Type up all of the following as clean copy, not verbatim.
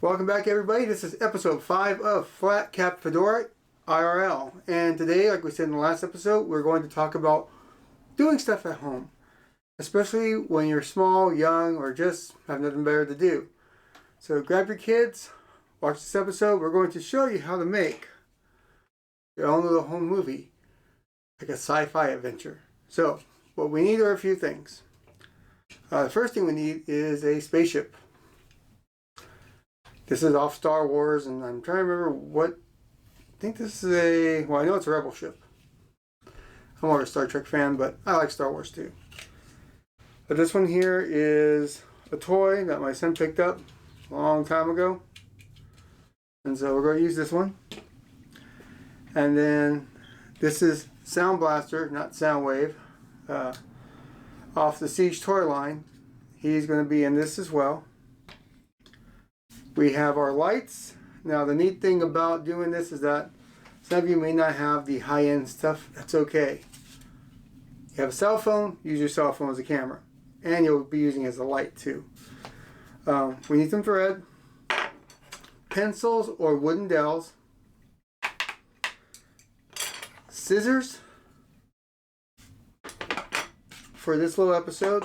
Welcome back, everybody. This is episode 5 of Flat Cap Fedora IRL. And today, like we said in the last episode, we're going to talk about doing stuff at home, especially when you're small, young, or just have nothing better to do. So grab your kids, watch this episode. We're going to show you how to make your own little home movie, like a sci-fi adventure. So what we need are a few things. The first thing we need is a spaceship. This is off Star Wars, and I'm trying to remember what. I think this is a. Well, I know it's a Rebel ship. I'm more of a Star Trek fan, but I like Star Wars too. But this one here is a toy that my son picked up a long time ago. And so we're going to use this one. And then this is Sound Blaster, not Soundwave, off the Siege toy line. He's going to be in this as well. We have our lights. Now the neat thing about doing this is that some of you may not have the high-end stuff. That's okay. You have a cell phone, use your cell phone as a camera. And you'll be using it as a light too. We need some thread, pencils or wooden dowels, scissors for this little episode.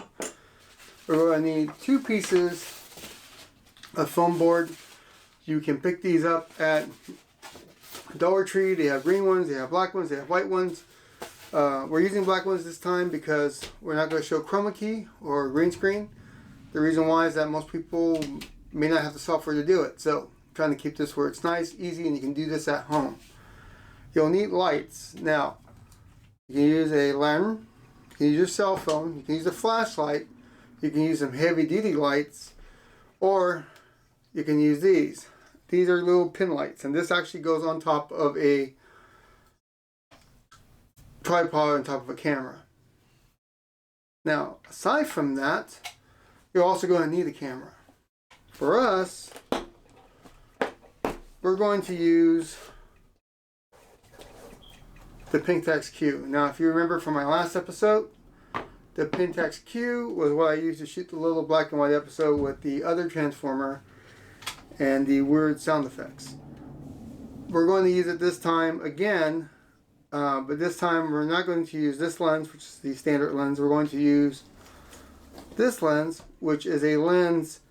We're going to need 2 pieces of foam board. You can pick these up at Dollar Tree. They have green ones, they have black ones, they have white ones. We're using black ones this time because we're not going to show chroma key or green screen. The reason why is that most people may not have the software to do it. So I'm trying to keep this where it's nice, easy, and you can do this at home. You'll need lights. Now, you can use a lantern, you can use your cell phone, you can use a flashlight, you can use some heavy duty lights, or you can use these. These are little pin lights, and this actually goes on top of a tripod on top of a camera. Now, aside from that, you're also going to need a camera. For us, we're going to use the Pentax Q. Now, if you remember from my last episode, the Pentax Q was what I used to shoot the little black and white episode with the other transformer and the weird sound effects. We're going to use it this time again, but this time we're not going to use this lens, which is the standard lens. We're going to use this lens, which is a lens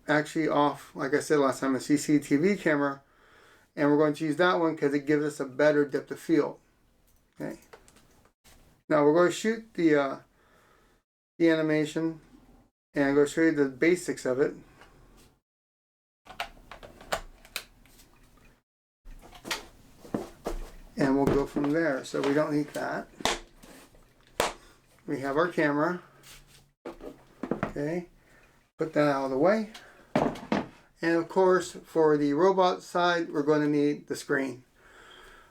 actually off, like I said last time, a CCTV camera, and we're going to use that one because it gives us a better depth of field. Okay. Now we're going to shoot the animation, and I'm going to show you the basics of it. And we'll go from there. So we don't need that. We have our camera. Okay, put that out of the way. And of course, for the robot side, we're going to need the screen.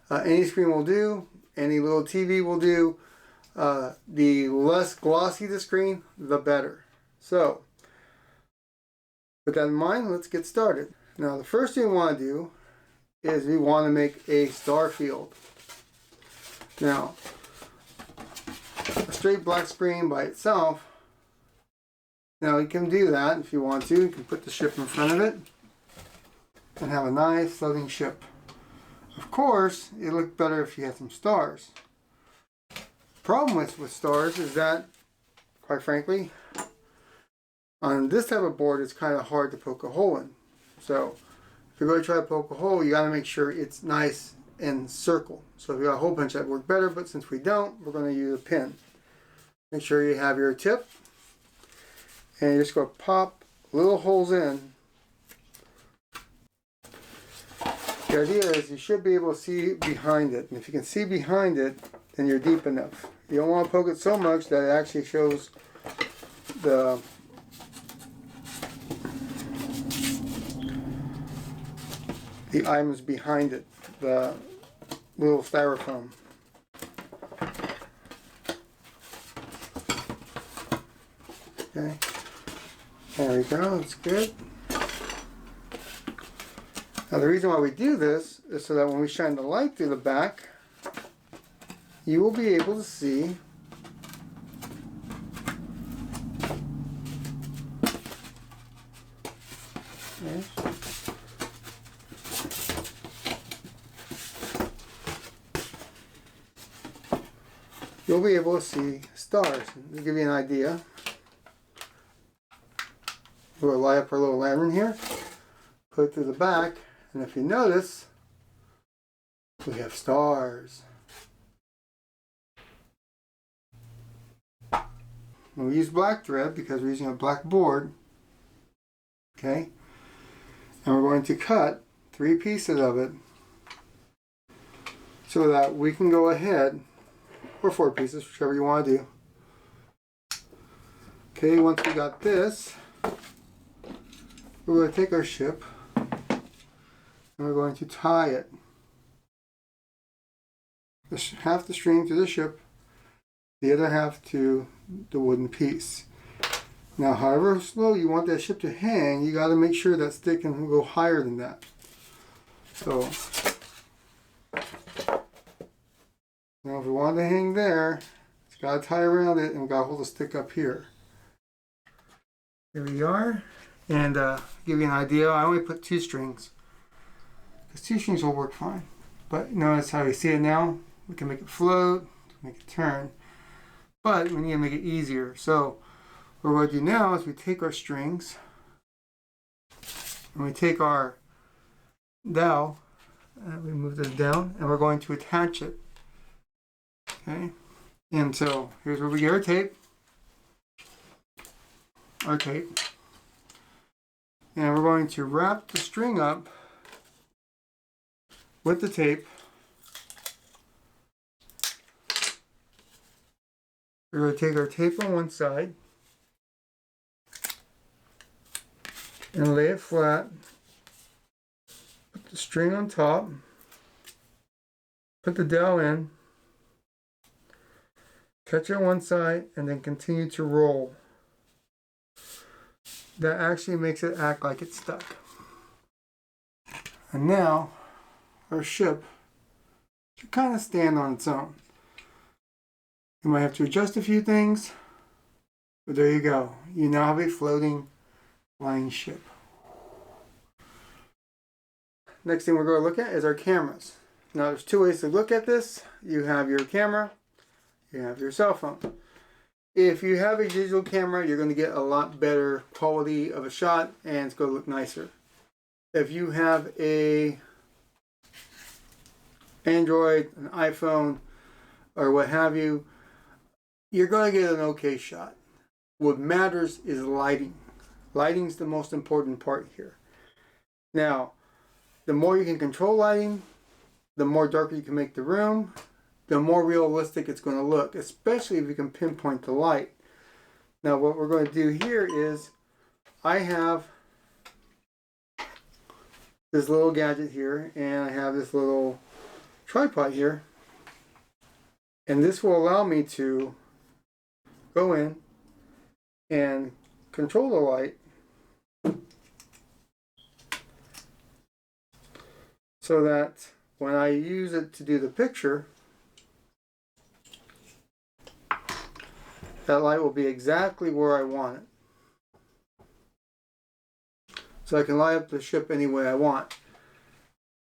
Any screen will do. Any little TV will do. The less glossy the screen, the better. So, with that in mind, let's get started. Now, the first thing we want to do is we want to make a star field. Now, a straight black screen by itself, now you can do that if you want to. You can put the ship in front of it and have a nice floating ship. Of course, it looked better if you had some stars. Problem with stars is that, quite frankly, on this type of board it's kind of hard to poke a hole in. So if you're going to try to poke a hole, you got to make sure it's nice and circle. So if you got a hole punch, that work better, but since we don't, we're going to use a pin. Make sure you have your tip, and you're just going to pop little holes in. The idea is you should be able to see behind it, and if you can see behind it, then you're deep enough. You don't want to poke it so much that it actually shows the items behind it, the little styrofoam. Okay, there we go, that's good. Now the reason why we do this is so that when we shine the light through the back, you will be able to see Okay. You'll be able to see stars. To give you an idea, we'll light up our little lantern here, put it through the back, and if you notice, we have stars. And we use black thread because we're using a black board. Okay? And we're going to cut 3 pieces of it so that we can go ahead, or 4 pieces, whichever you want to do. Okay, once we got this, we're going to take our ship and we're going to tie it, half the string to the ship, the other half to the wooden piece. Now, however slow you want that ship to hang, you got to make sure that stick can go higher than that. So, now if we want to hang there, it's got to tie around it and we've got to hold the stick up here. Here we are. And give you an idea, I only put 2 strings. Because 2 strings will work fine. But notice how you see it now. We can make it float, make it turn. But we need to make it easier. So what we're going to do now is we take our strings and we take our dowel, we move this down, and we're going to attach it. Okay, and so here's where we get our tape. And we're going to wrap the string up with the tape. We're going to take our tape on one side and lay it flat. Put the string on top. Put the dowel in. Catch it on one side and then continue to roll. That actually makes it act like it's stuck. And now our ship should kind of stand on its own. You might have to adjust a few things, but there you go. You now have a floating flying ship. Next thing we're going to look at is our cameras. Now there's 2 ways to look at this. You have your camera, you have your cell phone. If you have a digital camera, you're going to get a lot better quality of a shot and it's going to look nicer. If you have a Android, an iPhone, or what have you, you're going to get an okay shot. What matters is lighting. Lighting's the most important part here. Now, the more you can control lighting, the more darker you can make the room, the more realistic it's going to look, especially if you can pinpoint the light. Now what we're going to do here is, I have this little gadget here, and I have this little tripod here, and this will allow me to go in and control the light so that when I use it to do the picture, that light will be exactly where I want it. So I can light up the ship any way I want.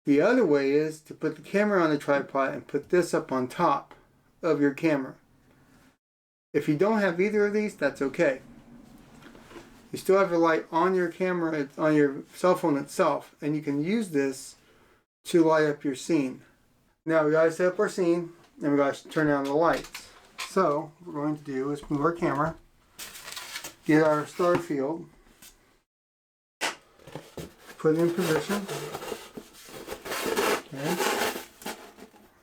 The other way is to put the camera on the tripod and put this up on top of your camera. If you don't have either of these, that's okay. You still have your light on your camera, on your cell phone itself, and you can use this to light up your scene. Now we gotta set up our scene and we gotta turn on the lights. So what we're going to do is move our camera, get our star field, put it in position, okay,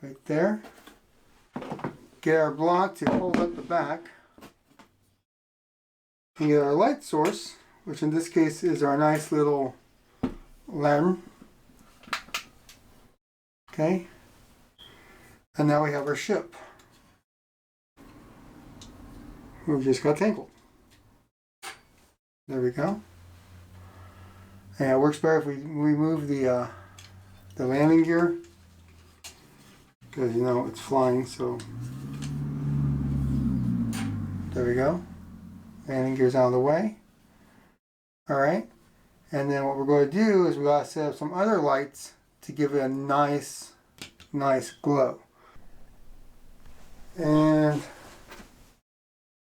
right there. Get our block to hold up the back, and get our light source, which in this case is our nice little lantern. Okay, and now we have our ship. We just got tangled. There we go. And it works better if we remove the landing gear, because you know it's flying. So there we go. Landing gear's out of the way. All right, And then what we're going to do is we got to set up some other lights to give it a nice glow. And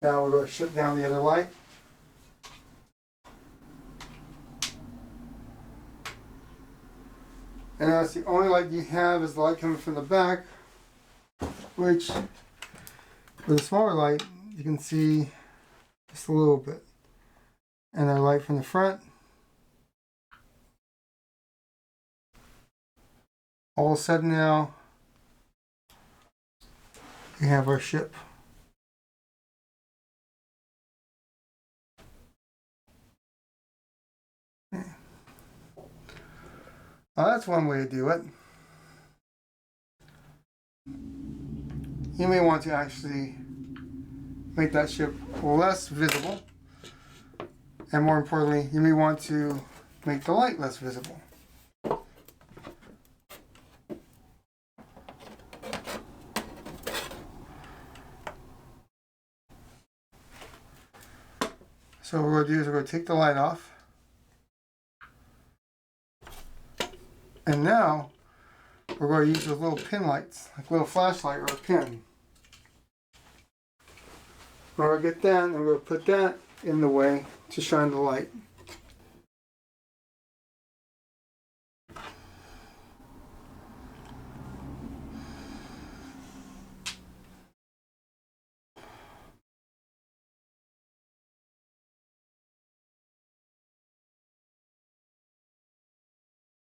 now we're going to shut down the other light. And that's the only light you have is the light coming from the back, which with a smaller light you can see just a little bit. And our light from the front. All set now. We have our ship. That's one way to do it. You may want to actually make that ship less visible. And more importantly, you may want to make the light less visible. So what we're going to do is we're going to take the light off. And now we're going to use those little pin lights, like a little flashlight or a pin. We're going to get that and we're going to put that in the way to shine the light.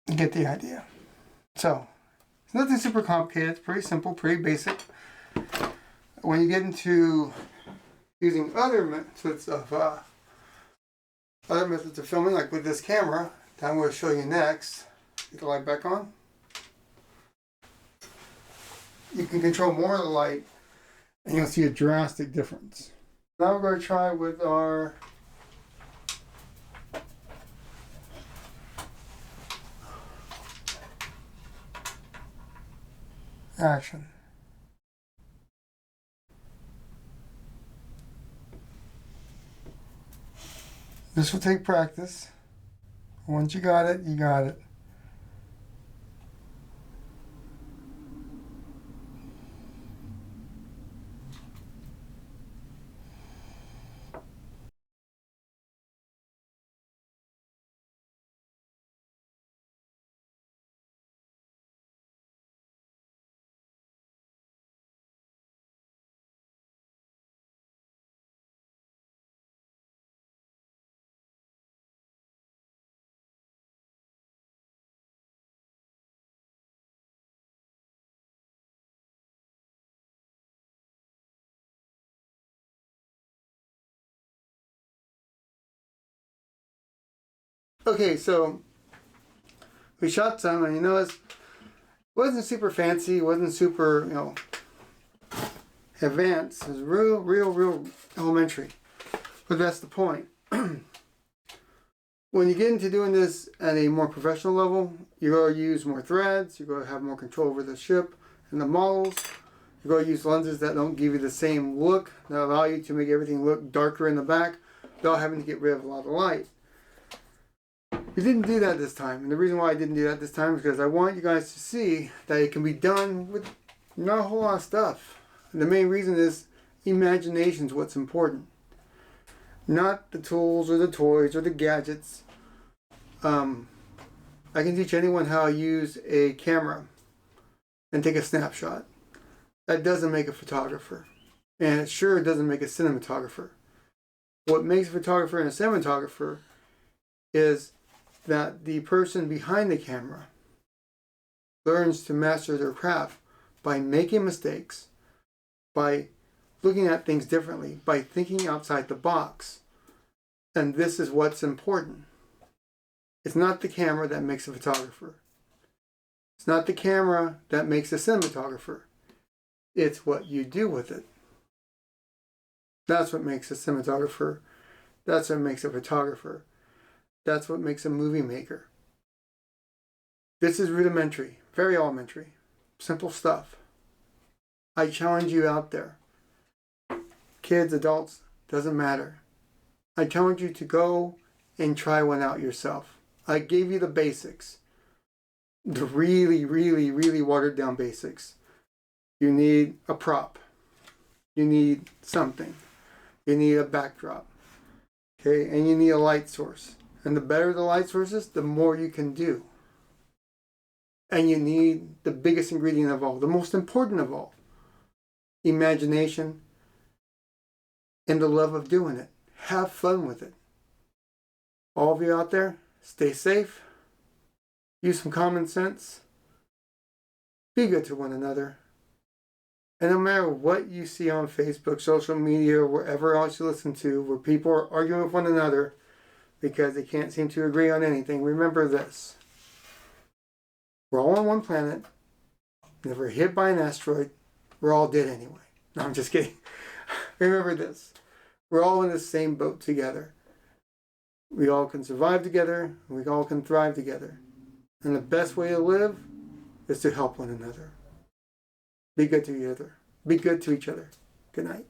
You get the idea. So, it's nothing super complicated. It's pretty simple, pretty basic. When you get into using other methods of filming, like with this camera, that I'm going to show you next. Get the light back on. You can control more of the light, and you'll see a drastic difference. Now we're going to try with our action. This will take practice. Once you got it, you got it. Okay, so we shot some, and you notice it wasn't super fancy, it wasn't super, advanced. It was real elementary. But that's the point. When you get into doing this at a more professional level, you're going to use more threads, you're going to have more control over the ship and the models. You're going to use lenses that don't give you the same look, that allow you to make everything look darker in the back without having to get rid of a lot of light. We didn't do that this time, and the reason why I didn't do that this time is because I want you guys to see that it can be done with not a whole lot of stuff. And the main reason is imagination is what's important. Not the tools or the toys or the gadgets. I can teach anyone how to use a camera and take a snapshot. That doesn't make a photographer. And it sure doesn't make a cinematographer. What makes a photographer and a cinematographer is that the person behind the camera learns to master their craft by making mistakes, by looking at things differently, by thinking outside the box. And this is what's important. It's not the camera that makes a photographer. It's not the camera that makes a cinematographer. It's what you do with it. That's what makes a cinematographer. That's what makes a photographer. That's what makes a movie maker. This is rudimentary, very elementary, simple stuff. I challenge you out there. Kids, adults, doesn't matter. I challenge you to go and try one out yourself. I gave you the basics. The really, really, really watered down basics. You need a prop. You need something. You need a backdrop. Okay, and you need a light source. And the better the light sources, the more you can do. And you need the biggest ingredient of all, the most important of all, imagination and the love of doing it. Have fun with it. All of you out there, stay safe. Use some common sense. Be good to one another. And no matter what you see on Facebook, social media, or wherever else you listen to, where people are arguing with one another because they can't seem to agree on anything, remember this. We're all on one planet. If we're hit by an asteroid, we're all dead anyway. No, I'm just kidding. Remember this. We're all in the same boat together. We all can survive together. We all can thrive together. And the best way to live is to help one another. Be good to each other. Be good to each other. Good night.